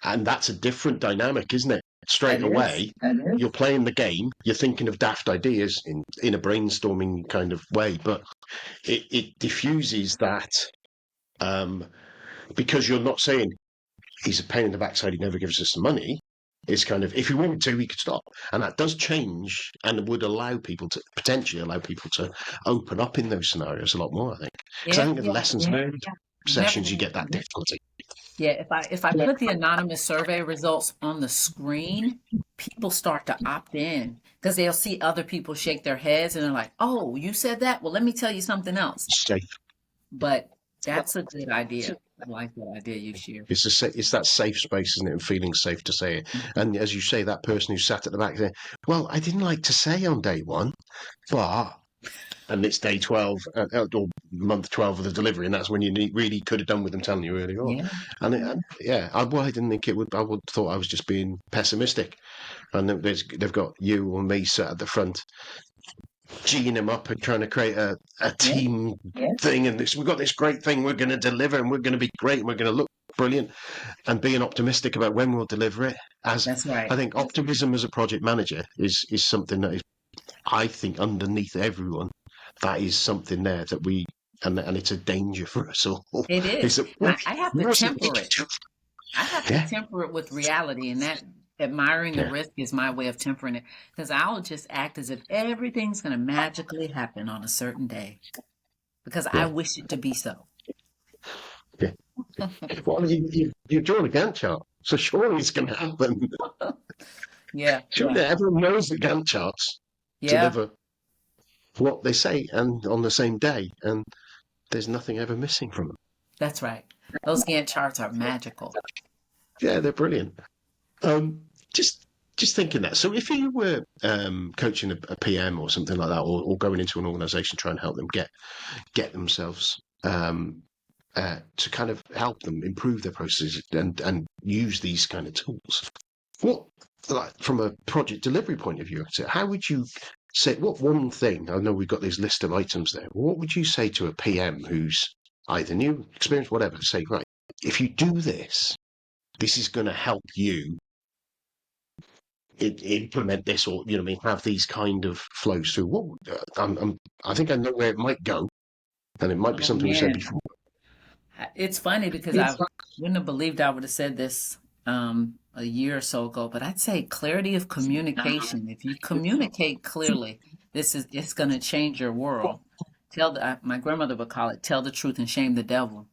and that's a different dynamic, isn't it? Straight away, you're playing the game. You're thinking of daft ideas in a brainstorming kind of way, but it diffuses that because you're not saying he's a pain in the backside. He never gives us the money. It's kind of if he wanted to, he could stop, and that does change, and would potentially allow people to open up in those scenarios a lot more. I think because I think of lessons learned sessions, you get that difficulty. Yeah, if I put the anonymous survey results on the screen, people start to opt in because they'll see other people shake their heads and they're like, "Oh, you said that? Well, let me tell you something else." Safe. But that's a good idea. I like that idea you shared. It's that safe space, isn't it? And feeling safe to say it. And as you say, that person who sat at the back there, well, I didn't like to say on day one, but. And it's day 12 or month 12 of the delivery, and that's when you really could have done with them telling you early on. Yeah. And I didn't think it would. I would thought I was just being pessimistic. And they've got you or me sat at the front, geeing them up and trying to create a team thing. And we've got this great thing we're going to deliver, and we're going to be great, and we're going to look brilliant, and being optimistic about when we'll deliver it. That's right. I think optimism as a project manager is something that is, I think, underneath everyone. That is something there that we, and it's a danger for us all. It is. I have to temper it. I have to temper it with reality, and that admiring the risk is my way of tempering it because I'll just act as if everything's going to magically happen on a certain day because I wish it to be so. Yeah. Well, you're drawing a Gantt chart, so surely it's going to happen. Yeah. Surely everyone knows the Gantt charts deliver what they say and on the same day, and there's nothing ever missing from them. That's right. Those Gantt charts are magical. Yeah, they're brilliant. Just thinking that. So if you were coaching a PM or something like that, or going into an organisation trying to help them get themselves to kind of help them improve their processes and use these kind of tools, what, like from a project delivery point of view, how would you say, what one thing, I know we've got this list of items there, what would you say to a PM who's either new, experienced, whatever, say, right, if you do this, this is going to help you implement this, or, you know, what I mean, have these kind of flows through. What I think I know where it might go, and it might be Oh something we said man, before. it's funny because I wouldn't have believed I would have said this a year or so ago, but I'd say clarity of communication. If you communicate clearly, it's going to change your world. My grandmother would call it tell the truth and shame the devil.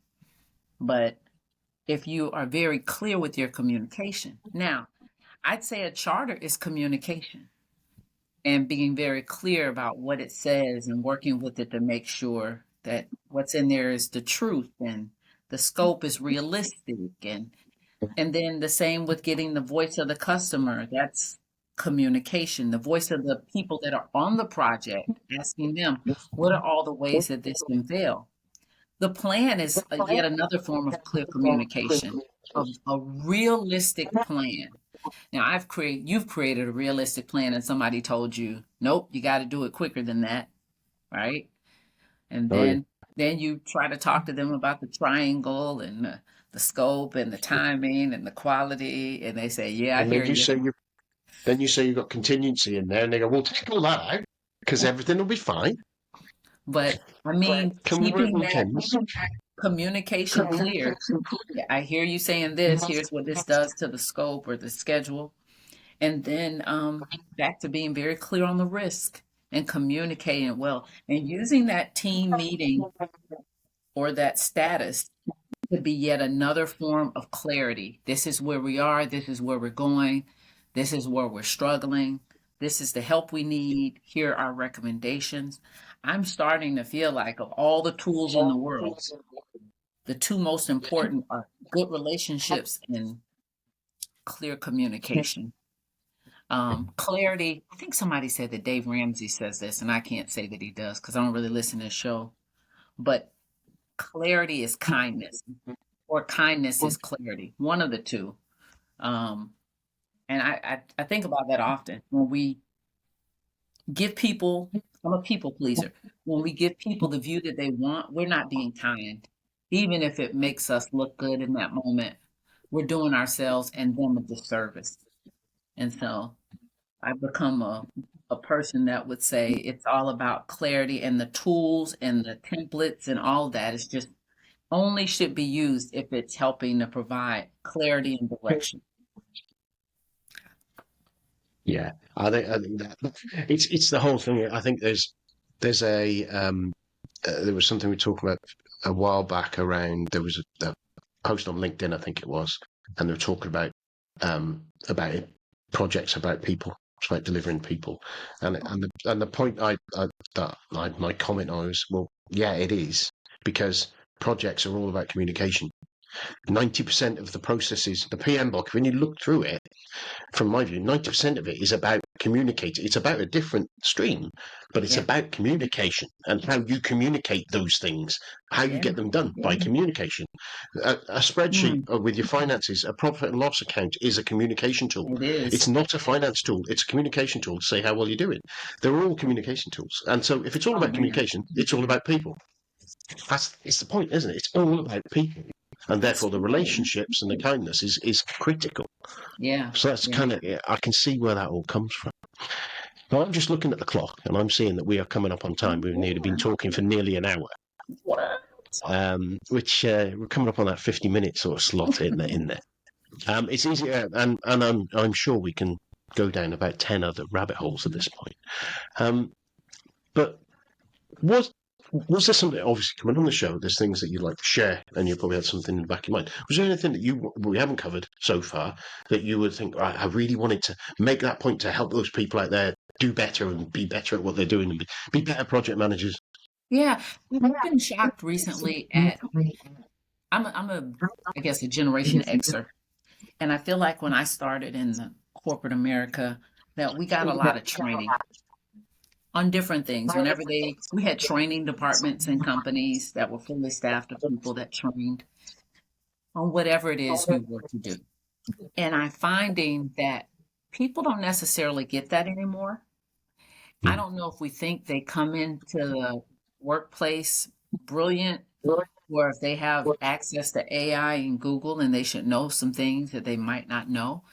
But if you are very clear with your communication, now I'd say a charter is communication and being very clear about what it says and working with it to make sure that what's in there is the truth and the scope is realistic, and then the same with getting the voice of the customer. That's communication, the voice of the people that are on the project, asking them what are all the ways that this can fail. The plan is yet another form of clear communication, a realistic plan. Now you've created a realistic plan and somebody told you, nope, you got to do it quicker than that, right? And Oh yeah, then you try to talk to them about the triangle and the scope and the timing and the quality, and they say, yeah, I and hear you. then you say you've got contingency in there, and they go, well, take all that out because everything will be fine. But I mean, Can we work keeping that weekends? communication clear. Yeah, I hear you saying this. Here's what this does to the scope or the schedule. And then back to being very clear on the risk and communicating well and using that team meeting or that status to be yet another form of clarity. This is where we are. This is where we're going. This is where we're struggling. This is the help we need. Here are our recommendations. I'm starting to feel like of all the tools in the world, the two most important are good relationships and clear communication. Clarity, I think somebody said that Dave Ramsey says this, and I can't say that he does because I don't really listen to his show. But clarity is kindness, or kindness is clarity, one of the two. Um, and I think about that often when we give people, I'm a people pleaser. When we give people the view that they want, we're not being kind. Even if it makes us look good in that moment, we're doing ourselves and them a disservice. And so I've become a person that would say it's all about clarity, and the tools and the templates and all that is just only should be used if it's helping to provide clarity and direction. Yeah, I think that it's the whole thing. I think there's a there was something we talked about a while back around. There was a post on LinkedIn, I think it was, and they were talking about it, projects about people. It's about delivering people, and the point my comment on was, well, yeah, it is, because projects are all about communication. 90% of the processes, the PM block, when you look through it, from my view, 90% of it is about communicating. It's about a different stream, but it's Yeah. about communication and how you communicate those things, how you Yeah. get them done by communication. A spreadsheet Mm, with your finances, a profit and loss account is a communication tool. it is. It's not a finance tool. It's a communication tool to say how well you're doing. They're all communication tools. And so if it's all Oh about man. communication, it's all about people. It's the point, isn't it? It's all about people. And It's therefore the relationships and the kindness is critical. yeah. So that's Yeah. kind of, I can see where that all comes from. Now I'm just looking at the clock and I'm seeing that we are coming up on time. We've nearly been talking for nearly an hour, What? which we're coming up on that 50-minute sort of slot in there. It's easy, and I'm sure we can go down about 10 other rabbit holes at this point. But was was there something, obviously coming on the show, there's things that you'd like to share, and you probably had something in the back of your mind. Was there anything that we haven't covered so far that you would think, I really wanted to make that point to help those people out there do better and be better at what they're doing and be better project managers? Yeah. I've been shocked recently at I'm a I guess a Generation Xer. And I feel like when I started in the corporate America that we got a lot of training on different things. We had training departments in companies that were fully staffed of people that trained on whatever it is we were to do. And I'm finding that people don't necessarily get that anymore. I don't know if we think they come into the workplace brilliant or if they have access to AI and Google and they should know some things that they might not know.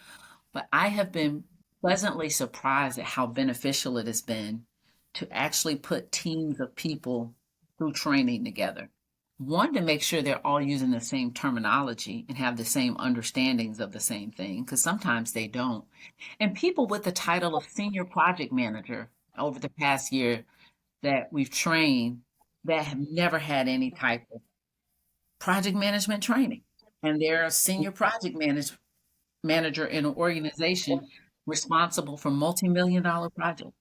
But I have been pleasantly surprised at how beneficial it has been to actually put teams of people through training together. One, to make sure they're all using the same terminology and have the same understandings of the same thing, because sometimes they don't. And people with the title of senior project manager over the past year that we've trained that have never had any type of project management training. And they're a senior project manager in an organization responsible for multi-million dollar projects.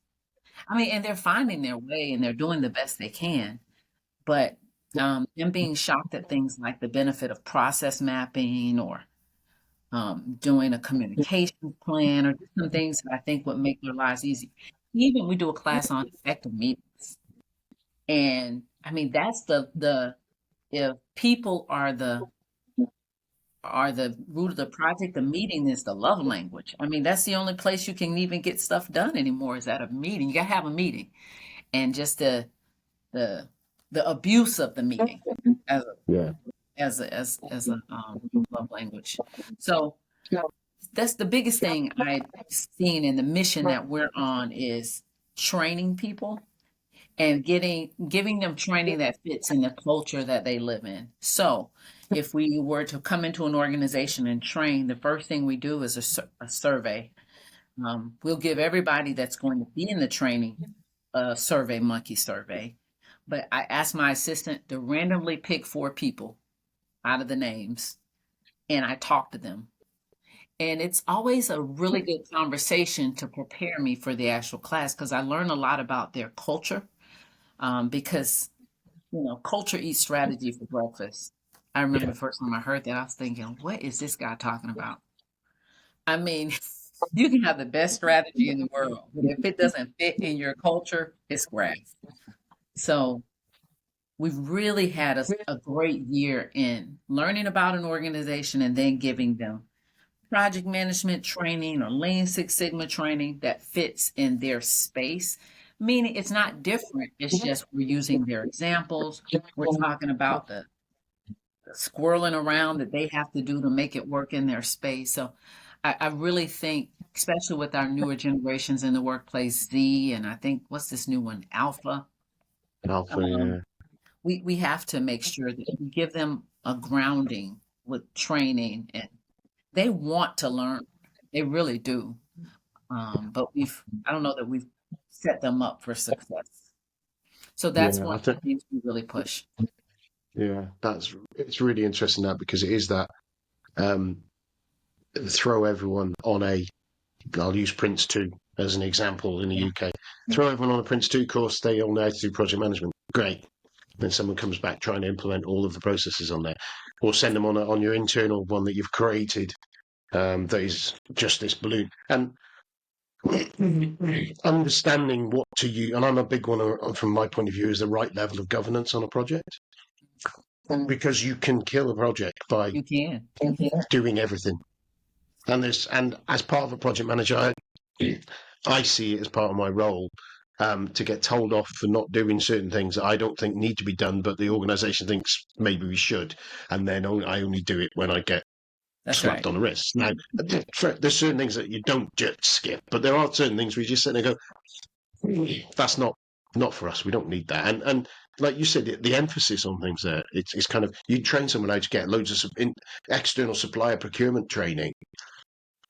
I mean, and they're finding their way and they're doing the best they can. But them being shocked at things like the benefit of process mapping or doing a communication plan or just some things that I think would make their lives easy. Even we do a class on effective meetings. And I mean, that's the if people are the root of the project, the meeting is the love language. I mean, that's the only place you can even get stuff done anymore is at a meeting. You gotta have a meeting. And just the the abuse of the meeting as a Yeah. love language. So that's the biggest thing I've seen in the mission that we're on is training people and giving them training that fits in the culture that they live in. So if we were to come into an organization and train, the first thing we do is a survey. We'll give everybody that's going to be in the training a survey, monkey survey. But I asked my assistant to randomly pick 4 people out of the names, and I talk to them. And it's always a really good conversation to prepare me for the actual class because I learn a lot about their culture. Because culture eats strategy for breakfast. I remember the first time I heard that, I was thinking, what is this guy talking about? I mean, you can have the best strategy in the world, but if it doesn't fit in your culture, it's grass. So we've really had a great year in learning about an organization and then giving them project management training or Lean Six Sigma training that fits in their space. Meaning it's not different. It's just we're using their examples. We're talking about the squirreling around that they have to do to make it work in their space. So I really think, especially with our newer generations in the workplace, Z, and I think what's this new one, Alpha, Alpha, um, yeah. we have to make sure that we give them a grounding with training and they want to learn. They really do. But I don't know that we've set them up for success. So that's Yeah, one I of think, the things we really push. yeah, it's really interesting that because it is that um, throw everyone on I'll use Prince 2 as an example in the Yeah. UK. Throw everyone on a Prince 2 course, they all know how to do project management. Great. Then someone comes back trying to implement all of the processes on there, or send them on your internal one that you've created that is just this balloon. And understanding what to use, and I'm a big one from my point of view, is the right level of governance on a project. Because you can kill a project by You can. doing everything. And as part of a project manager, I see it as part of my role to get told off for not doing certain things that I don't think need to be done, but the organisation thinks maybe we should, and then I only do it when I get That's slapped right. on the wrist. Now, there's certain things that you don't just skip, but there are certain things where you just sit there and go, that's not for us. We don't need that. And like you said, the emphasis on things there, it's kind of you train someone how to get loads of external supplier procurement training,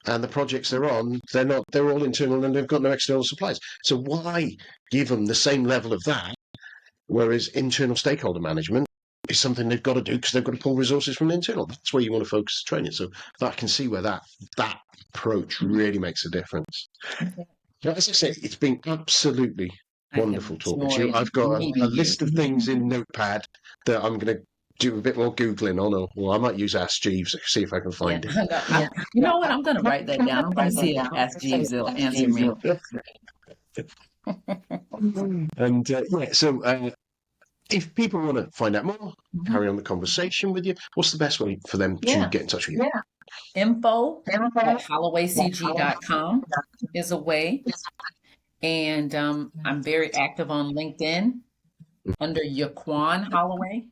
and the projects they're on, they're all internal and they've got no external suppliers. So why give them the same level of that, whereas internal stakeholder management is something they've got to do because they've got to pull resources from the internal. That's where you want to focus training. So I can see where that approach really makes a difference. As I say, it's been absolutely I have wonderful talking to you. enjoyed I've got a meeting you. list of things in Notepad that I'm going to do a bit more Googling on, or I might use Ask Jeeves, see if I can Yeah. find it. You know what? I'm going to write that down. I'm going to see if Ask Jeeves will answer me. And yeah, so if people want to find out more, Mhm. carry on the conversation with you, what's the best way for them to Yeah. get in touch with you? Info at hollowaycg.com is a way. And I'm very active on LinkedIn under Yuquan Holloway.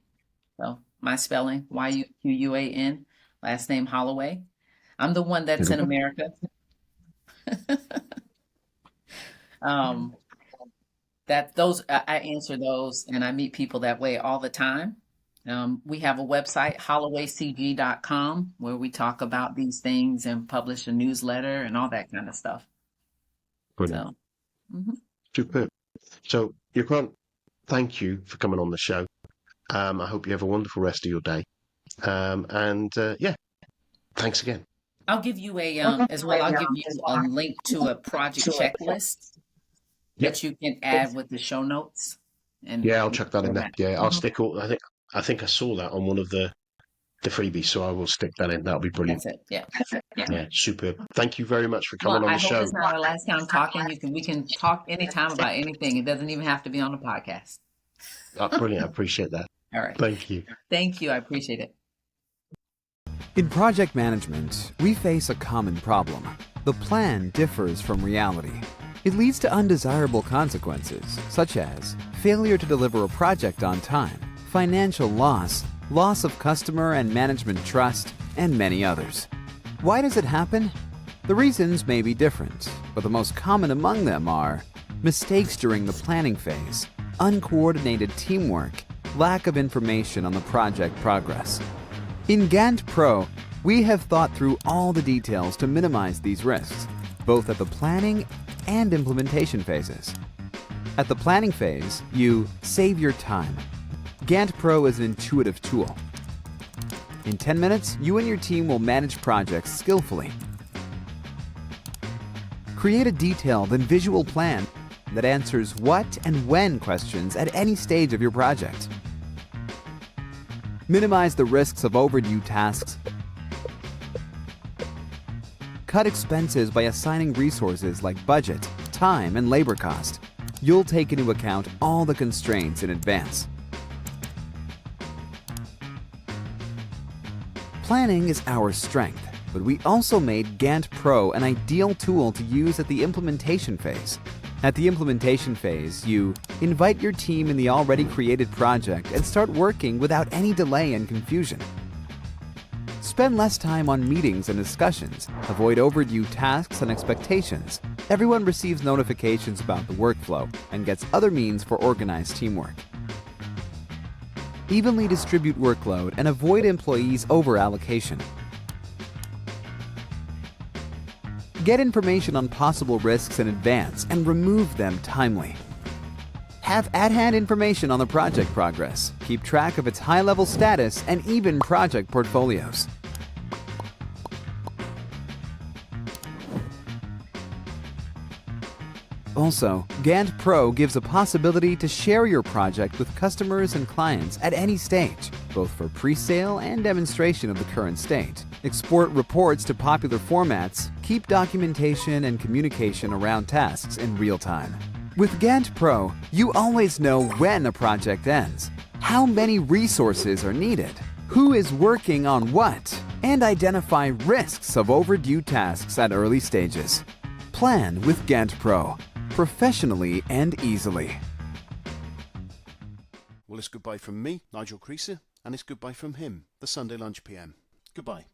So my spelling, Yuquan, last name Holloway. I'm the one that's in America. um, I answer those and I meet people that way all the time. We have a website, hollowaycg.com, where we talk about these things and publish a newsletter and all that kind of stuff. Brilliant. So, mhm. Superb. So, Yuquan, thank you for coming on the show. I hope you have a wonderful rest of your day. Yeah, thanks again. I'll give you I'll give you a link to a project checklist that you can add with the show notes. And yeah, I'll chuck that in there. Yeah, I'll Mhm. stick all. I think I saw that on one of the freebies, so I will stick that in. That'll be brilliant. That's it. Yeah. Yeah, superb. Thank you very much for Well, coming on I the hope show. it's not our last time talking. We can talk anytime about anything. It doesn't even have to be on the podcast. Brilliant. I appreciate that. All right. Thank you. Thank you. I appreciate it. In project management, we face a common problem. The plan differs from reality. It leads to undesirable consequences, such as failure to deliver a project on time, financial loss, loss of customer and management trust, and many others. Why does it happen? The reasons may be different, but the most common among them are mistakes during the planning phase, uncoordinated teamwork, lack of information on the project progress. In Gantt Pro, we have thought through all the details to minimize these risks, both at the planning and implementation phases. At the planning phase, you save your time. Gantt Pro is an intuitive tool. In 10 minutes, you and your team will manage projects skillfully. Create a detailed and visual plan that answers what and when questions at any stage of your project. Minimize the risks of overdue tasks. Cut expenses by assigning resources like budget, time, and labor cost. You'll take into account all the constraints in advance. Planning is our strength, but we also made Gantt Pro an ideal tool to use at the implementation phase. At the implementation phase, you invite your team in the already created project and start working without any delay and confusion. Spend less time on meetings and discussions. Avoid overdue tasks and expectations. Everyone receives notifications about the workflow and gets other means for organized teamwork. Evenly distribute workload and avoid employees over-allocation. Get information on possible risks in advance and remove them timely. Have at-hand information on the project progress. Keep track of its high-level status and even project portfolios. Also, Gantt Pro gives a possibility to share your project with customers and clients at any stage, both for pre-sale and demonstration of the current state. Export reports to popular formats, keep documentation and communication around tasks in real time. With Gantt Pro, you always know when a project ends, how many resources are needed, who is working on what, and identify risks of overdue tasks at early stages. Plan with Gantt Pro, professionally and easily. Well, it's goodbye from me, Nigel Creaser, and it's goodbye from him, the Sunday Lunch PM. Goodbye.